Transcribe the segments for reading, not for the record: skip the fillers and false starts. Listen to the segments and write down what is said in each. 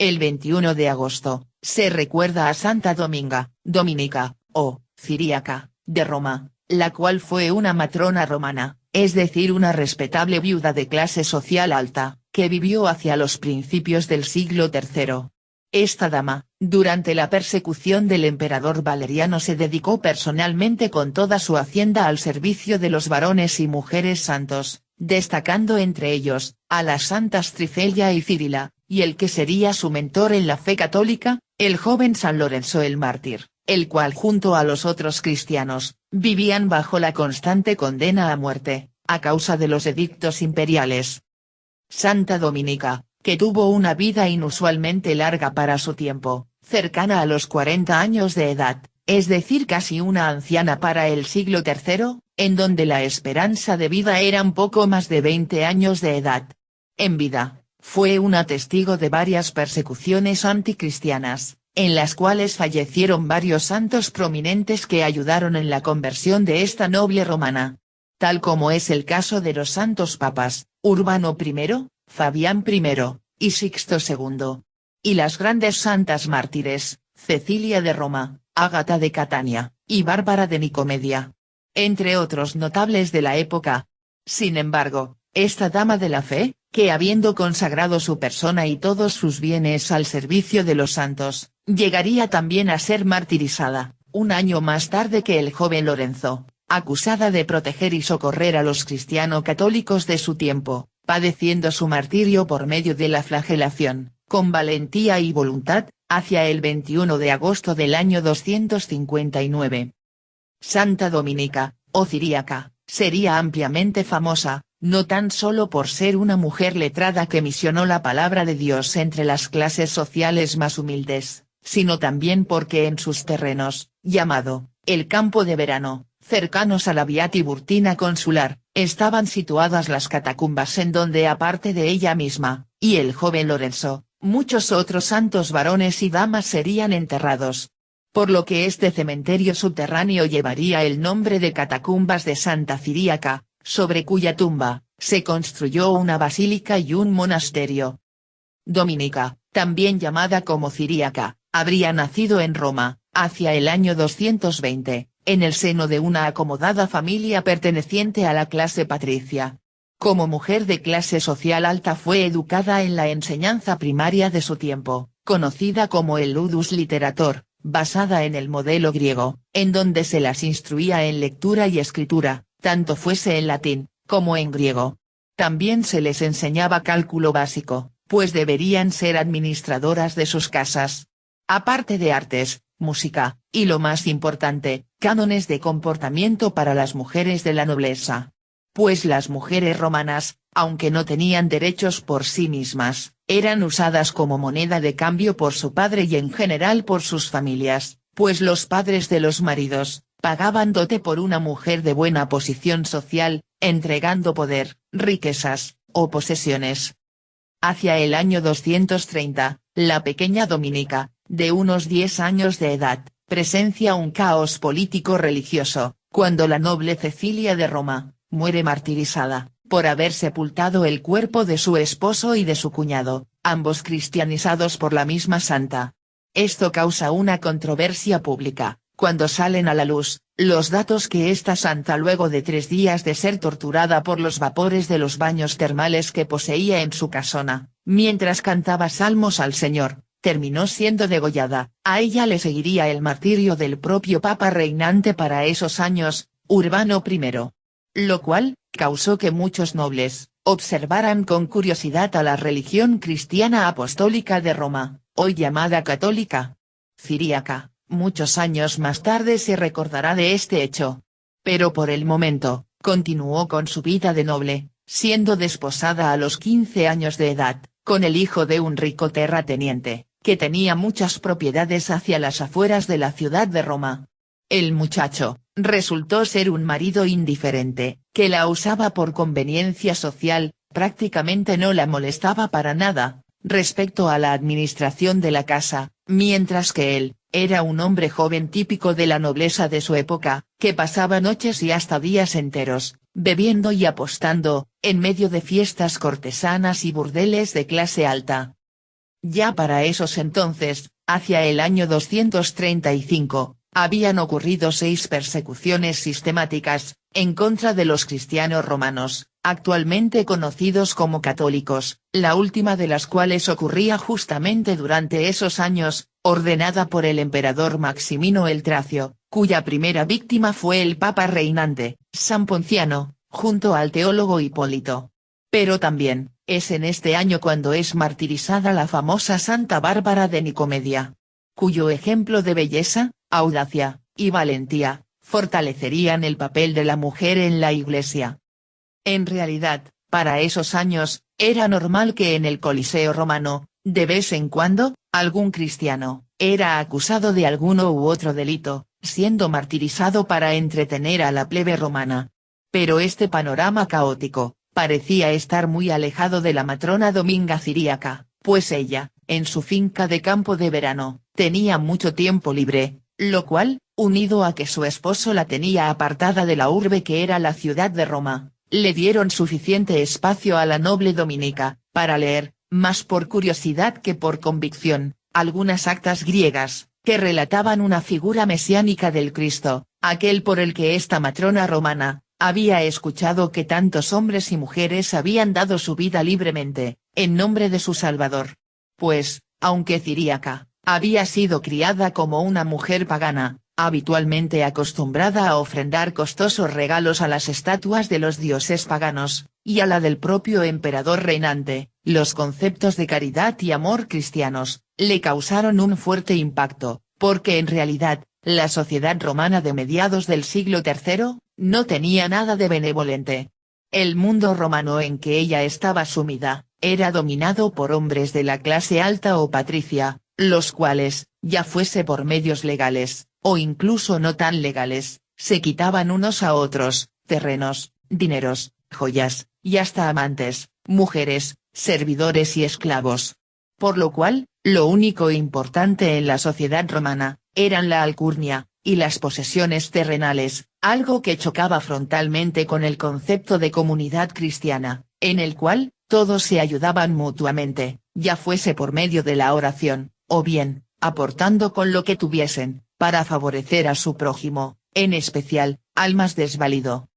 El 21 de agosto, se recuerda a Santa Dominica, o Ciríaca, de Roma, la cual fue una matrona romana, es decir una respetable viuda de clase social alta, que vivió hacia los principios del siglo III. Esta dama, durante la persecución del emperador Valeriano se dedicó personalmente con toda su hacienda al servicio de los varones y mujeres santos, destacando entre ellos, a las santas Trifelia y Cirila, y el que sería su mentor en la fe católica, el joven San Lorenzo el mártir, el cual junto a los otros cristianos, vivían bajo la constante condena a muerte, a causa de los edictos imperiales. Santa Dominica, que tuvo una vida inusualmente larga para su tiempo, cercana a los 40 años de edad, es decir casi una anciana para el siglo III, en donde la esperanza de vida era un poco más de 20 años de edad. En vida, fue una testigo de varias persecuciones anticristianas, en las cuales fallecieron varios santos prominentes que ayudaron en la conversión de esta noble romana. Tal como es el caso de los santos papas, Urbano I, Fabián I, y Sixto II. Y las grandes santas mártires, Cecilia de Roma, Ágata de Catania, y Bárbara de Nicomedia. Entre otros notables de la época. Sin embargo, esta dama de la fe, que habiendo consagrado su persona y todos sus bienes al servicio de los santos, llegaría también a ser martirizada, un año más tarde que el joven Lorenzo, acusada de proteger y socorrer a los cristiano-católicos de su tiempo, padeciendo su martirio por medio de la flagelación, con valentía y voluntad, hacia el 21 de agosto del año 259. Santa Dominica, o Ciríaca, sería ampliamente famosa, no tan solo por ser una mujer letrada que misionó la palabra de Dios entre las clases sociales más humildes, sino también porque en sus terrenos, llamado, el campo de verano, cercanos a la Via Tiburtina consular, estaban situadas las catacumbas en donde aparte de ella misma, y el joven Lorenzo, muchos otros santos varones y damas serían enterrados. Por lo que este cementerio subterráneo llevaría el nombre de Catacumbas de Santa Ciríaca, sobre cuya tumba, se construyó una basílica y un monasterio. Dominica, también llamada como Ciríaca, habría nacido en Roma, hacia el año 220, en el seno de una acomodada familia perteneciente a la clase patricia. Como mujer de clase social alta fue educada en la enseñanza primaria de su tiempo, conocida como el Ludus Literator, basada en el modelo griego, en donde se las instruía en lectura y escritura, tanto fuese en latín, como en griego. También se les enseñaba cálculo básico, pues deberían ser administradoras de sus casas. Aparte de artes, música, y lo más importante, cánones de comportamiento para las mujeres de la nobleza. Pues las mujeres romanas, aunque no tenían derechos por sí mismas, eran usadas como moneda de cambio por su padre y en general por sus familias, pues los padres de los maridos, pagaban dote por una mujer de buena posición social, entregando poder, riquezas, o posesiones. Hacia el año 230, la pequeña Dominica, de unos 10 años de edad, presencia un caos político-religioso, cuando la noble Cecilia de Roma, muere martirizada, por haber sepultado el cuerpo de su esposo y de su cuñado, ambos cristianizados por la misma santa. Esto causa una controversia pública, cuando salen a la luz, los datos que esta santa luego de 3 días de ser torturada por los vapores de los baños termales que poseía en su casona, mientras cantaba salmos al Señor, terminó siendo degollada. A ella le seguiría el martirio del propio papa reinante para esos años, Urbano I. Lo cual, causó que muchos nobles, observaran con curiosidad a la religión cristiana apostólica de Roma, hoy llamada católica. Ciríaca, muchos años más tarde se recordará de este hecho. Pero por el momento, continuó con su vida de noble, siendo desposada a los 15 años de edad, con el hijo de un rico terrateniente, que tenía muchas propiedades hacia las afueras de la ciudad de Roma. El muchacho, resultó ser un marido indiferente, que la usaba por conveniencia social, prácticamente no la molestaba para nada, respecto a la administración de la casa, mientras que él, era un hombre joven típico de la nobleza de su época, que pasaba noches y hasta días enteros, bebiendo y apostando, en medio de fiestas cortesanas y burdeles de clase alta. Ya para esos entonces, hacia el año 235, habían ocurrido 6 persecuciones sistemáticas, en contra de los cristianos romanos, actualmente conocidos como católicos, la última de las cuales ocurría justamente durante esos años, ordenada por el emperador Maximino el Tracio, cuya primera víctima fue el papa reinante, San Ponciano, junto al teólogo Hipólito. Pero también, es en este año cuando es martirizada la famosa Santa Bárbara de Nicomedia, cuyo ejemplo de belleza, audacia, y valentía, fortalecerían el papel de la mujer en la Iglesia. En realidad, para esos años, era normal que en el Coliseo romano, de vez en cuando, algún cristiano, era acusado de alguno u otro delito, siendo martirizado para entretener a la plebe romana. Pero este panorama caótico, parecía estar muy alejado de la matrona Dominga Ciríaca, pues ella, en su finca de campo de verano, tenía mucho tiempo libre, lo cual, unido a que su esposo la tenía apartada de la urbe que era la ciudad de Roma, le dieron suficiente espacio a la noble dominica, para leer, más por curiosidad que por convicción, algunas actas griegas, que relataban una figura mesiánica del Cristo, aquel por el que esta matrona romana, había escuchado que tantos hombres y mujeres habían dado su vida libremente, en nombre de su Salvador. Pues, aunque Ciríaca, había sido criada como una mujer pagana, habitualmente acostumbrada a ofrendar costosos regalos a las estatuas de los dioses paganos, y a la del propio emperador reinante, los conceptos de caridad y amor cristianos, le causaron un fuerte impacto, porque en realidad, la sociedad romana de mediados del siglo III, no tenía nada de benevolente. El mundo romano en que ella estaba sumida, era dominado por hombres de la clase alta o patricia, los cuales, ya fuese por medios legales, o incluso no tan legales, se quitaban unos a otros, terrenos, dineros, joyas, y hasta amantes, mujeres, servidores y esclavos. Por lo cual, lo único importante en la sociedad romana, eran la alcurnia, y las posesiones terrenales, algo que chocaba frontalmente con el concepto de comunidad cristiana, en el cual, todos se ayudaban mutuamente, ya fuese por medio de la oración, o bien, aportando con lo que tuviesen, para favorecer a su prójimo, en especial, al más desvalido.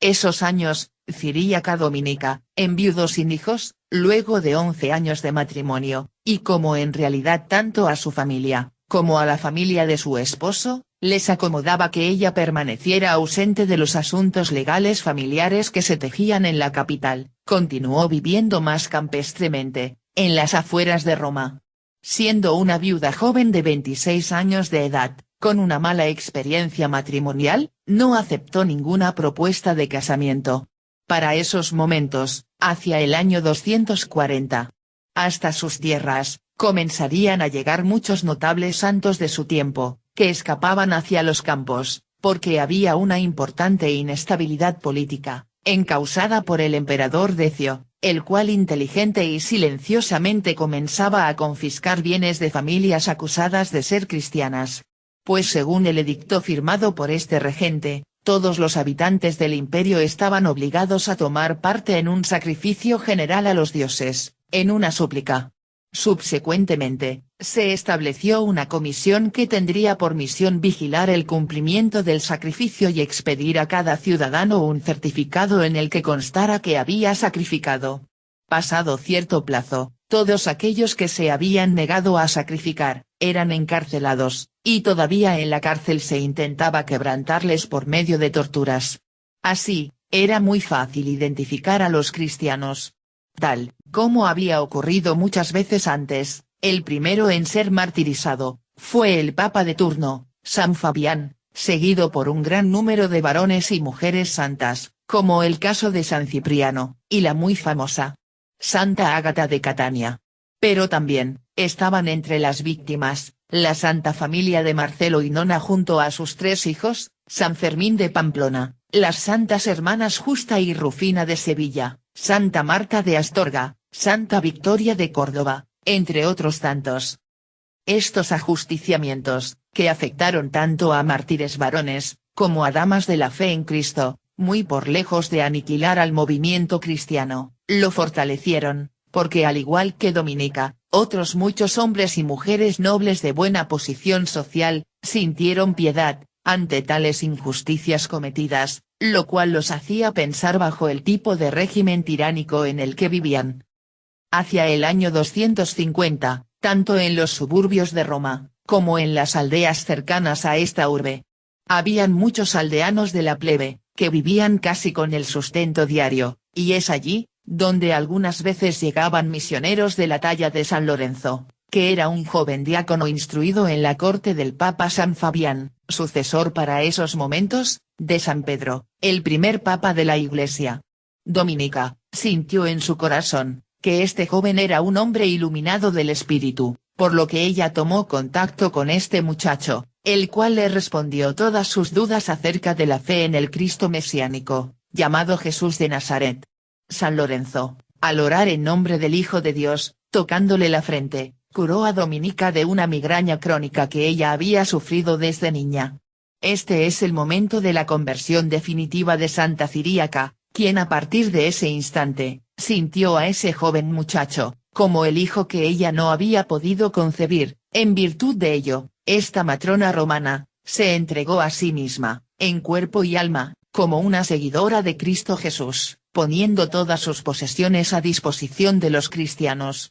Esos años, Ciríaca Dominica, enviudó sin hijos, luego de 11 años de matrimonio, y como en realidad tanto a su familia, como a la familia de su esposo, les acomodaba que ella permaneciera ausente de los asuntos legales familiares que se tejían en la capital, continuó viviendo más campestremente, en las afueras de Roma. Siendo una viuda joven de 26 años de edad, con una mala experiencia matrimonial, no aceptó ninguna propuesta de casamiento. Para esos momentos, hacia el año 240, hasta sus tierras, comenzarían a llegar muchos notables santos de su tiempo, que escapaban hacia los campos, porque había una importante inestabilidad política, encausada por el emperador Decio, el cual inteligente y silenciosamente comenzaba a confiscar bienes de familias acusadas de ser cristianas. Pues según el edicto firmado por este regente, todos los habitantes del imperio estaban obligados a tomar parte en un sacrificio general a los dioses, en una súplica. Subsecuentemente, se estableció una comisión que tendría por misión vigilar el cumplimiento del sacrificio y expedir a cada ciudadano un certificado en el que constara que había sacrificado. Pasado cierto plazo, todos aquellos que se habían negado a sacrificar, eran encarcelados, y todavía en la cárcel se intentaba quebrantarles por medio de torturas. Así, era muy fácil identificar a los cristianos. Tal, como había ocurrido muchas veces antes, el primero en ser martirizado, fue el papa de turno, San Fabián, seguido por un gran número de varones y mujeres santas, como el caso de San Cipriano, y la muy famosa Santa Ágata de Catania. Pero también, estaban entre las víctimas, la Santa Familia de Marcelo y Nona junto a sus 3 hijos, San Fermín de Pamplona, las Santas Hermanas Justa y Rufina de Sevilla, Santa Marta de Astorga, Santa Victoria de Córdoba, entre otros tantos. Estos ajusticiamientos, que afectaron tanto a mártires varones, como a damas de la fe en Cristo, muy por lejos de aniquilar al movimiento cristiano, lo fortalecieron, porque al igual que Dominica, otros muchos hombres y mujeres nobles de buena posición social, sintieron piedad ante tales injusticias cometidas, lo cual los hacía pensar bajo el tipo de régimen tiránico en el que vivían. Hacia el año 250, tanto en los suburbios de Roma, como en las aldeas cercanas a esta urbe, habían muchos aldeanos de la plebe, que vivían casi con el sustento diario, y es allí, donde algunas veces llegaban misioneros de la talla de San Lorenzo, que era un joven diácono instruido en la corte del Papa San Fabián, sucesor para esos momentos, de San Pedro, el primer papa de la Iglesia. Dominica, sintió en su corazón, que este joven era un hombre iluminado del espíritu, por lo que ella tomó contacto con este muchacho, el cual le respondió todas sus dudas acerca de la fe en el Cristo mesiánico, llamado Jesús de Nazaret. San Lorenzo, al orar en nombre del Hijo de Dios, tocándole la frente, curó a Dominica de una migraña crónica que ella había sufrido desde niña. Este es el momento de la conversión definitiva de Santa Ciríaca, quien a partir de ese instante, sintió a ese joven muchacho, como el hijo que ella no había podido concebir. En virtud de ello, esta matrona romana, se entregó a sí misma, en cuerpo y alma, como una seguidora de Cristo Jesús, poniendo todas sus posesiones a disposición de los cristianos.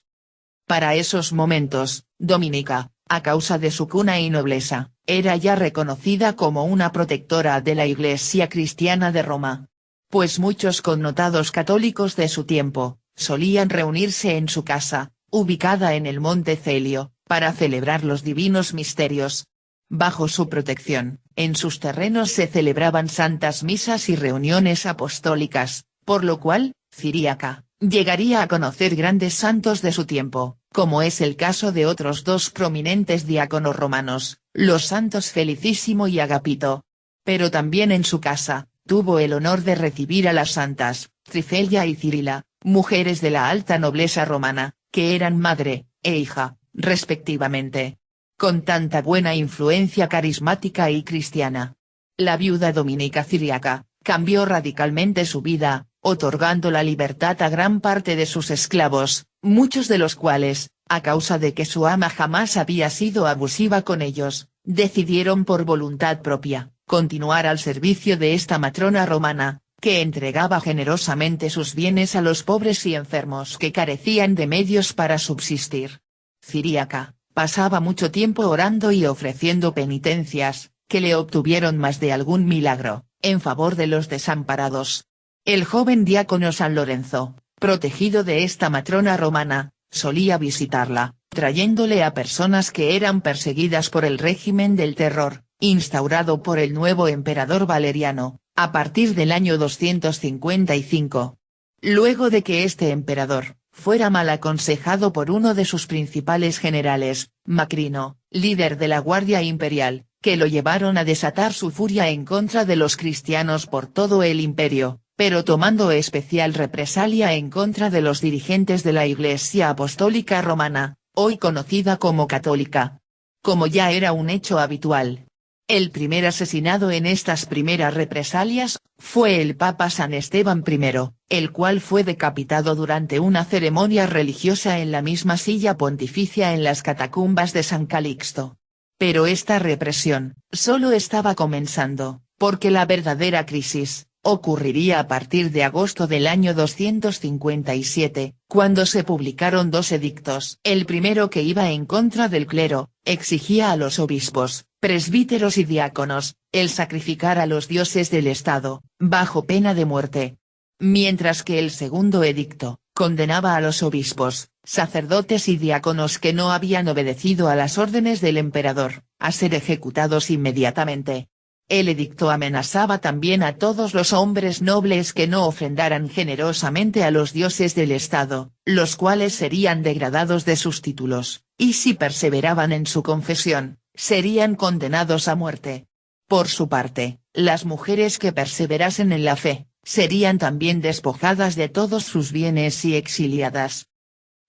Para esos momentos, Dominica, a causa de su cuna y nobleza, era ya reconocida como una protectora de la Iglesia cristiana de Roma. Pues muchos connotados católicos de su tiempo, solían reunirse en su casa, ubicada en el Monte Celio, para celebrar los divinos misterios. Bajo su protección, en sus terrenos se celebraban santas misas y reuniones apostólicas, por lo cual, Ciríaca, llegaría a conocer grandes santos de su tiempo, como es el caso de otros dos prominentes diáconos romanos, los santos Felicísimo y Agapito. Pero también en su casa, tuvo el honor de recibir a las santas, Trifelia y Cirila, mujeres de la alta nobleza romana, que eran madre e hija, respectivamente. Con tanta buena influencia carismática y cristiana. La viuda Dominica Ciríaca, cambió radicalmente su vida, otorgando la libertad a gran parte de sus esclavos, muchos de los cuales, a causa de que su ama jamás había sido abusiva con ellos, decidieron por voluntad propia, continuar al servicio de esta matrona romana, que entregaba generosamente sus bienes a los pobres y enfermos que carecían de medios para subsistir. Ciríaca, pasaba mucho tiempo orando y ofreciendo penitencias, que le obtuvieron más de algún milagro, en favor de los desamparados. El joven diácono San Lorenzo, protegido de esta matrona romana, solía visitarla, trayéndole a personas que eran perseguidas por el régimen del terror, instaurado por el nuevo emperador Valeriano, a partir del año 255. Luego de que este emperador, fuera mal aconsejado por uno de sus principales generales, Macrino, líder de la Guardia Imperial, que lo llevaron a desatar su furia en contra de los cristianos por todo el imperio, pero tomando especial represalia en contra de los dirigentes de la Iglesia Apostólica Romana, hoy conocida como católica. Como ya era un hecho habitual. El primer asesinado en estas primeras represalias, fue el Papa San Esteban I, el cual fue decapitado durante una ceremonia religiosa en la misma silla pontificia en las catacumbas de San Calixto. Pero esta represión, solo estaba comenzando, porque la verdadera crisis, ocurriría a partir de agosto del año 257, cuando se publicaron dos edictos. El primero, que iba en contra del clero, exigía a los obispos, presbíteros y diáconos, el sacrificar a los dioses del Estado, bajo pena de muerte. Mientras que el segundo edicto, condenaba a los obispos, sacerdotes y diáconos que no habían obedecido a las órdenes del emperador, a ser ejecutados inmediatamente. El edicto amenazaba también a todos los hombres nobles que no ofrendaran generosamente a los dioses del Estado, los cuales serían degradados de sus títulos, y si perseveraban en su confesión, serían condenados a muerte. Por su parte, las mujeres que perseverasen en la fe, serían también despojadas de todos sus bienes y exiliadas.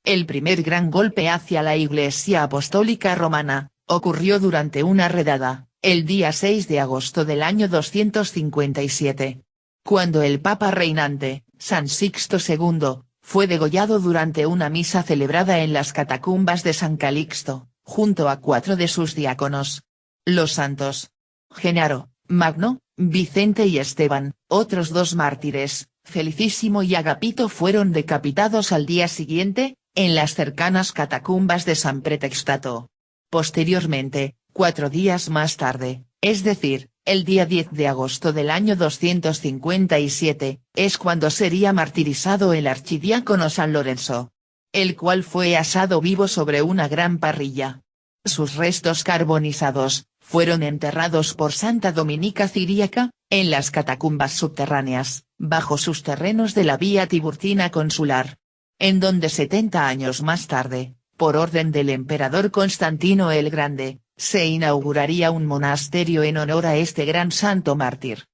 El primer gran golpe hacia la Iglesia Apostólica Romana, ocurrió durante una redada, el día 6 de agosto del año 257. Cuando el Papa reinante, San Sixto II, fue degollado durante una misa celebrada en las catacumbas de San Calixto, junto a 4 de sus diáconos. Los santos Genaro, Magno, Vicente y Esteban, otros 2 mártires, Felicísimo y Agapito, fueron decapitados al día siguiente, en las cercanas catacumbas de San Pretextato. Posteriormente, 4 días más tarde, es decir, el día 10 de agosto del año 257, es cuando sería martirizado el archidiácono San Lorenzo, el cual fue asado vivo sobre una gran parrilla. Sus restos carbonizados, fueron enterrados por Santa Dominica Ciriaca, en las catacumbas subterráneas, bajo sus terrenos de la Vía Tiburtina Consular. En donde 70 años más tarde, por orden del emperador Constantino el Grande, se inauguraría un monasterio en honor a este gran santo mártir.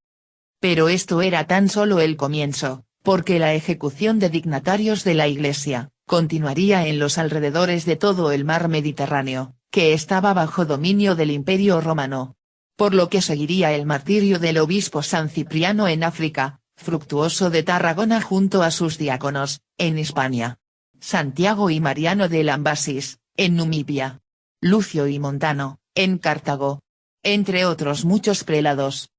Pero esto era tan solo el comienzo, porque la ejecución de dignatarios de la Iglesia, continuaría en los alrededores de todo el mar Mediterráneo, que estaba bajo dominio del Imperio Romano. Por lo que seguiría el martirio del obispo San Cipriano en África, Fructuoso de Tarragona junto a sus diáconos, en Hispania. Santiago y Mariano de Lambasis, en Numibia. Lucio y Montano, en Cartago. Entre otros muchos prelados.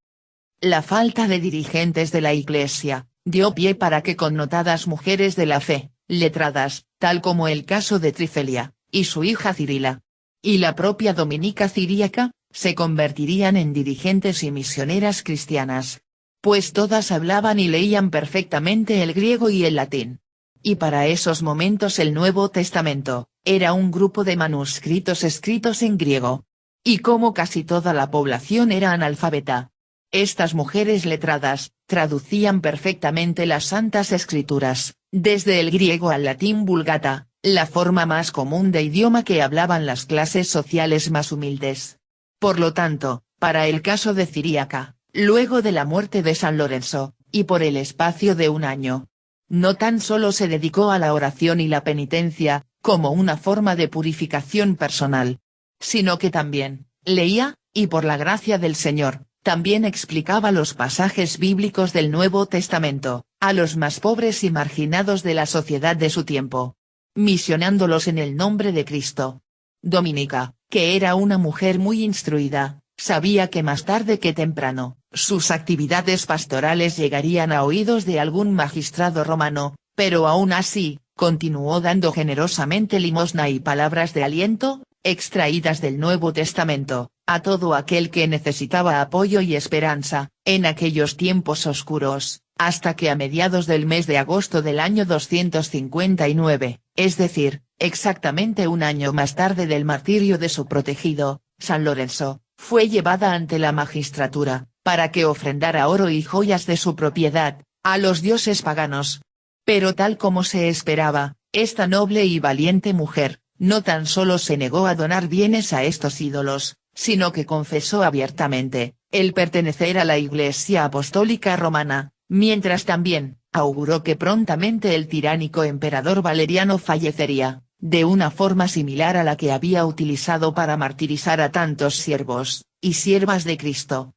La falta de dirigentes de la Iglesia, dio pie para que connotadas mujeres de la fe, letradas, tal como el caso de Trifelia, y su hija Cirila, y la propia Dominica Ciriaca, se convertirían en dirigentes y misioneras cristianas. Pues todas hablaban y leían perfectamente el griego y el latín. Y para esos momentos el Nuevo Testamento, era un grupo de manuscritos escritos en griego. Y como casi toda la población era analfabeta, estas mujeres letradas, traducían perfectamente las Santas Escrituras, desde el griego al latín vulgata, la forma más común de idioma que hablaban las clases sociales más humildes. Por lo tanto, para el caso de Ciriaca, luego de la muerte de San Lorenzo, y por el espacio de un año, no tan solo se dedicó a la oración y la penitencia, como una forma de purificación personal, sino que también, leía, y por la gracia del Señor, también explicaba los pasajes bíblicos del Nuevo Testamento, a los más pobres y marginados de la sociedad de su tiempo, misionándolos en el nombre de Cristo. Dominica, que era una mujer muy instruida, sabía que más tarde que temprano, sus actividades pastorales llegarían a oídos de algún magistrado romano, pero aún así, continuó dando generosamente limosna y palabras de aliento, extraídas del Nuevo Testamento, a todo aquel que necesitaba apoyo y esperanza, en aquellos tiempos oscuros, hasta que a mediados del mes de agosto del año 259, es decir, exactamente un año más tarde del martirio de su protegido, San Lorenzo, fue llevada ante la magistratura, para que ofrendara oro y joyas de su propiedad, a los dioses paganos. Pero tal como se esperaba, esta noble y valiente mujer, no tan solo se negó a donar bienes a estos ídolos, sino que confesó abiertamente, el pertenecer a la Iglesia Apostólica Romana, mientras también, auguró que prontamente el tiránico emperador Valeriano fallecería, de una forma similar a la que había utilizado para martirizar a tantos siervos, y siervas de Cristo.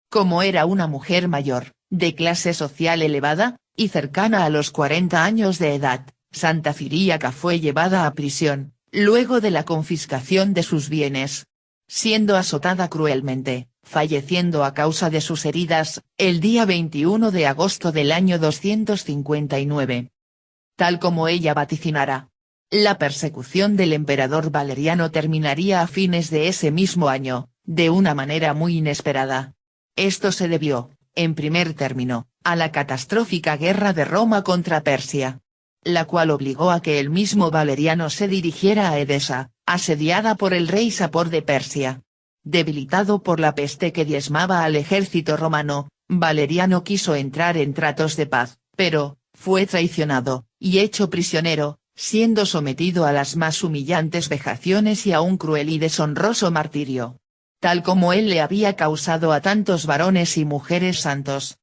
Como era una mujer mayor, de clase social elevada, y cercana a los 40 años de edad, Santa Ciríaca fue llevada a prisión, luego de la confiscación de sus bienes, siendo azotada cruelmente, falleciendo a causa de sus heridas, el día 21 de agosto del año 259. Tal como ella vaticinara, la persecución del emperador Valeriano terminaría a fines de ese mismo año, de una manera muy inesperada. Esto se debió, en primer término, a la catastrófica guerra de Roma contra Persia, la cual obligó a que el mismo Valeriano se dirigiera a Edesa, asediada por el rey Sapor de Persia. Debilitado por la peste que diezmaba al ejército romano, Valeriano quiso entrar en tratos de paz, pero, fue traicionado, y hecho prisionero, siendo sometido a las más humillantes vejaciones y a un cruel y deshonroso martirio, tal como él le había causado a tantos varones y mujeres santos.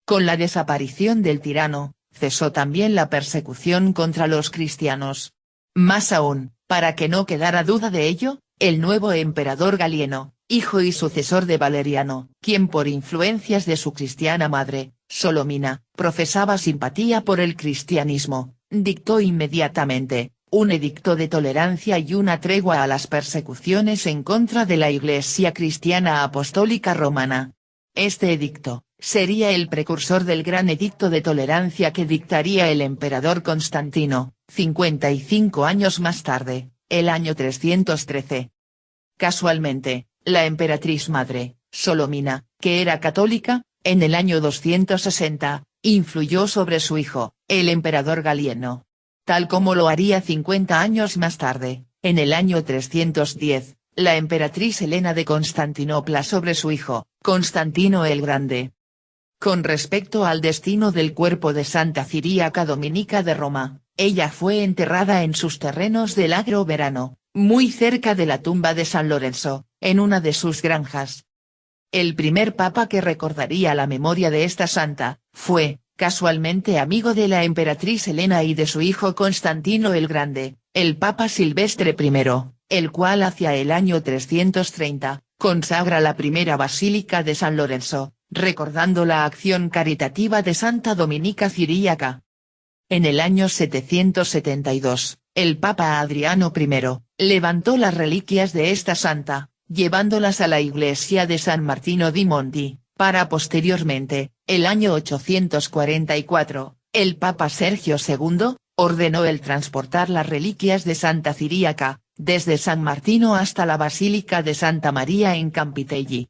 Con la desaparición del tirano, cesó también la persecución contra los cristianos. Más aún, para que no quedara duda de ello, el nuevo emperador Galieno, hijo y sucesor de Valeriano, quien por influencias de su cristiana madre, Solomina, profesaba simpatía por el cristianismo, dictó inmediatamente un edicto de tolerancia y una tregua a las persecuciones en contra de la Iglesia cristiana apostólica romana. Este edicto sería el precursor del gran edicto de tolerancia que dictaría el emperador Constantino, 55 años más tarde, el año 313. Casualmente, la emperatriz madre, Solomina, que era católica, en el año 260, influyó sobre su hijo, el emperador Galieno. Tal como lo haría 50 años más tarde, en el año 310, la emperatriz Helena de Constantinopla sobre su hijo, Constantino el Grande. Con respecto al destino del cuerpo de Santa Ciríaca Dominica de Roma, ella fue enterrada en sus terrenos del Agro Verano, muy cerca de la tumba de San Lorenzo, en una de sus granjas. El primer papa que recordaría la memoria de esta santa, fue, casualmente amigo de la emperatriz Helena y de su hijo Constantino el Grande, el Papa Silvestre I, el cual hacia el año 330, consagra la primera basílica de San Lorenzo, recordando la acción caritativa de Santa Dominica Ciríaca. En el año 772, el Papa Adriano I, levantó las reliquias de esta santa, llevándolas a la iglesia de San Martino di Monti, para posteriormente, el año 844, el Papa Sergio II, ordenó el transportar las reliquias de Santa Ciríaca, desde San Martino hasta la Basílica de Santa María en Campitelli.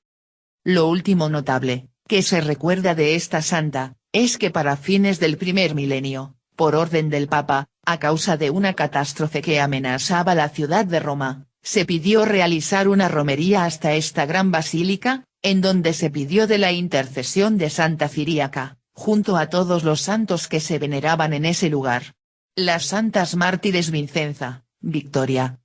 Lo último notable, que se recuerda de esta santa, es que para fines del primer milenio, por orden del Papa, a causa de una catástrofe que amenazaba la ciudad de Roma, se pidió realizar una romería hasta esta gran basílica, en donde se pidió de la intercesión de Santa Ciríaca, junto a todos los santos que se veneraban en ese lugar. Las santas mártires Vincenza, Victoria,